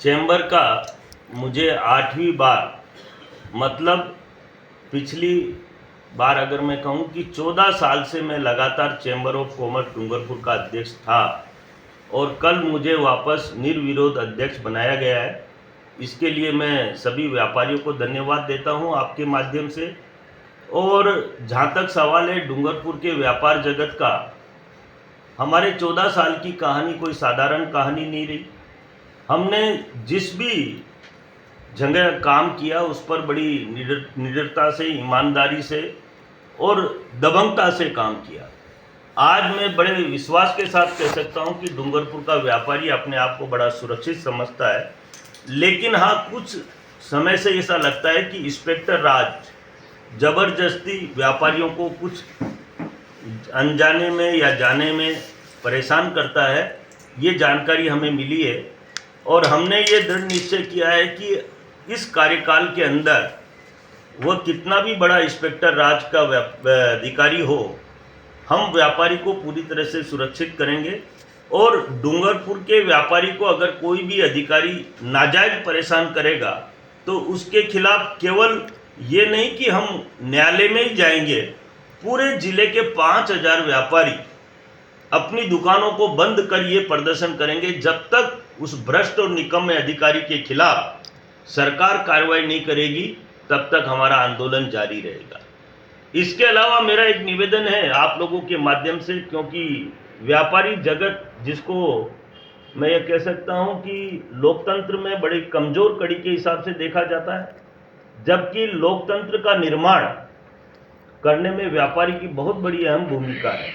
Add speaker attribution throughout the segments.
Speaker 1: Chamber का मुझे 8वीं बार, मतलब पिछली बार अगर मैं कहूँ कि 14 साल से मैं लगातार चैम्बर ऑफ कॉमर्स डूंगरपुर का अध्यक्ष था और कल मुझे वापस निर्विरोध अध्यक्ष बनाया गया है। इसके लिए मैं सभी व्यापारियों को धन्यवाद देता हूं आपके माध्यम से। और जहाँ तक सवाल है डूंगरपुर के व्यापार जगत का, हमारे 14 साल की कहानी कोई साधारण कहानी नहीं रही। हमने जिस भी जगह काम किया उस पर बड़ी निडरता से, ईमानदारी से और दबंगता से काम किया। आज मैं बड़े विश्वास के साथ कह सकता हूं कि डूंगरपुर का व्यापारी अपने आप को बड़ा सुरक्षित समझता है। लेकिन हाँ, कुछ समय से ऐसा लगता है कि इंस्पेक्टर राज जबरदस्ती व्यापारियों को कुछ अनजाने में या जाने में परेशान करता है। ये जानकारी हमें मिली है और हमने ये दृढ़ निश्चय किया है कि इस कार्यकाल के अंदर वह कितना भी बड़ा इंस्पेक्टर राज का अधिकारी हो, हम व्यापारी को पूरी तरह से सुरक्षित करेंगे। और डूंगरपुर के व्यापारी को अगर कोई भी अधिकारी नाजायज परेशान करेगा तो उसके खिलाफ केवल ये नहीं कि हम न्यायालय में ही जाएंगे, पूरे जिले के 5000 व्यापारी अपनी दुकानों को बंद कर ये प्रदर्शन करेंगे जब तक उस भ्रष्ट और निकम्मे अधिकारी के खिलाफ सरकार कार्रवाई नहीं करेगी, तब तक हमारा आंदोलन जारी रहेगा। इसके अलावा मेरा एक निवेदन है आप लोगों के माध्यम से, क्योंकि व्यापारी जगत जिसको मैं ये कह सकता हूं कि लोकतंत्र में बड़ी कमजोर कड़ी के हिसाब से देखा जाता है, जबकि लोकतंत्र का निर्माण करने में व्यापारी की बहुत बड़ी अहम भूमिका है।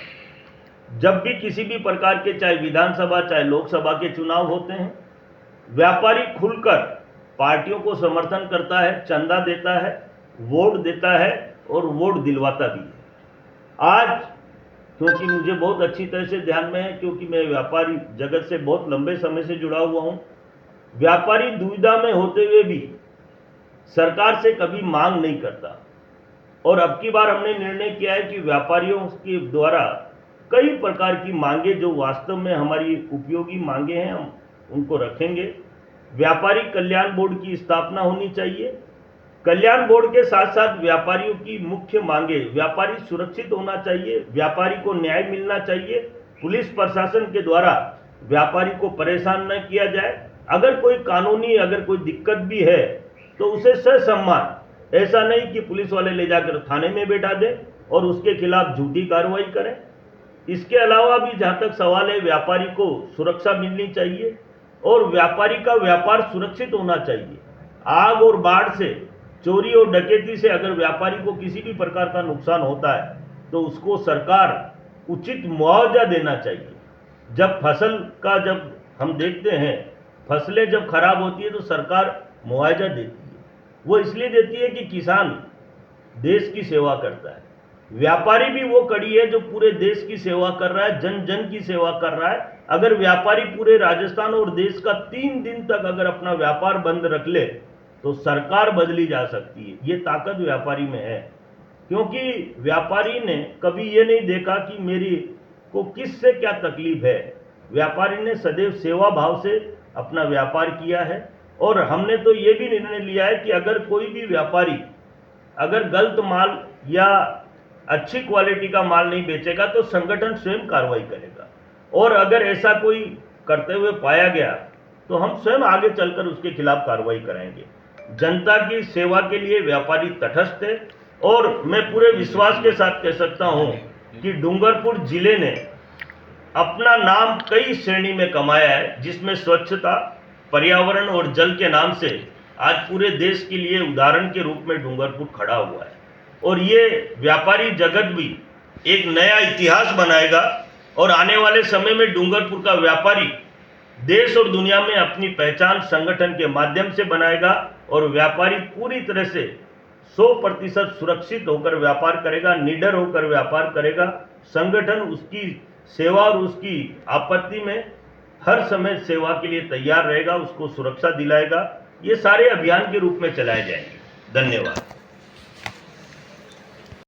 Speaker 1: जब भी किसी भी प्रकार के, चाहे विधानसभा चाहे लोकसभा के चुनाव होते हैं, व्यापारी खुलकर पार्टियों को समर्थन करता है, चंदा देता है, वोट देता है और वोट दिलवाता भी है। आज क्योंकि मुझे बहुत अच्छी तरह से ध्यान में है, क्योंकि मैं व्यापारी जगत से बहुत लंबे समय से जुड़ा हुआ हूं, व्यापारी दुविधा में होते हुए भी सरकार से कभी मांग नहीं करता। और अब की बार हमने निर्णय किया है कि व्यापारियों के द्वारा कई प्रकार की मांगे जो वास्तव में हमारी उपयोगी मांगे हैं, हम उनको रखेंगे। व्यापारी कल्याण बोर्ड की स्थापना होनी चाहिए। कल्याण बोर्ड के साथ साथ व्यापारियों की मुख्य मांगे, व्यापारी सुरक्षित होना चाहिए, व्यापारी को न्याय मिलना चाहिए, पुलिस प्रशासन के द्वारा व्यापारी को परेशान न किया जाए, अगर कोई कानूनी अगर कोई दिक्कत भी है तो उसे ससम्मान, ऐसा नहीं कि पुलिस वाले ले जाकर थाने में बैठा दें और उसके खिलाफ झूठी कार्रवाई करें। इसके अलावा भी जहाँ तक सवाल है, व्यापारी को सुरक्षा मिलनी चाहिए और व्यापारी का व्यापार सुरक्षित होना चाहिए। आग और बाढ़ से, चोरी और डकैती से अगर व्यापारी को किसी भी प्रकार का नुकसान होता है तो उसको सरकार उचित मुआवजा देना चाहिए। जब फसल का, जब हम देखते हैं फसलें जब खराब होती है तो सरकार मुआवजा देती है। वो इसलिए देती है कि किसान देश की सेवा करता है। व्यापारी भी वो कड़ी है जो पूरे देश की सेवा कर रहा है, जन जन की सेवा कर रहा है। अगर व्यापारी पूरे राजस्थान और देश का 3 दिन तक अगर अपना व्यापार बंद रख ले तो सरकार बदली जा सकती है। ये ताकत व्यापारी में है, क्योंकि व्यापारी ने कभी ये नहीं देखा कि मेरी को किससे क्या तकलीफ है। व्यापारी ने सदैव सेवा भाव से अपना व्यापार किया है। और हमने तो ये भी निर्णय लिया है कि अगर कोई भी व्यापारी अगर गलत माल या अच्छी क्वालिटी का माल नहीं बेचेगा तो संगठन स्वयं कार्रवाई करेगा, और अगर ऐसा कोई करते हुए पाया गया तो हम स्वयं आगे चलकर उसके खिलाफ कार्रवाई करेंगे। जनता की सेवा के लिए व्यापारी तटस्थ है। और मैं पूरे विश्वास के साथ कह सकता हूं कि डूंगरपुर जिले ने अपना नाम कई श्रेणी में कमाया है, जिसमें स्वच्छता, पर्यावरण और जल के नाम से आज पूरे देश के लिए उदाहरण के रूप में डूंगरपुर खड़ा हुआ है। और ये व्यापारी जगत भी एक नया इतिहास बनाएगा और आने वाले समय में डूंगरपुर का व्यापारी देश और दुनिया में अपनी पहचान संगठन के माध्यम से बनाएगा। और व्यापारी पूरी तरह से 100% सुरक्षित होकर व्यापार करेगा, निडर होकर व्यापार करेगा। संगठन उसकी सेवा और उसकी आपत्ति में हर समय सेवा के लिए तैयार रहेगा, उसको सुरक्षा दिलाएगा। ये सारे अभियान के रूप में चलाए जाएंगे। धन्यवाद।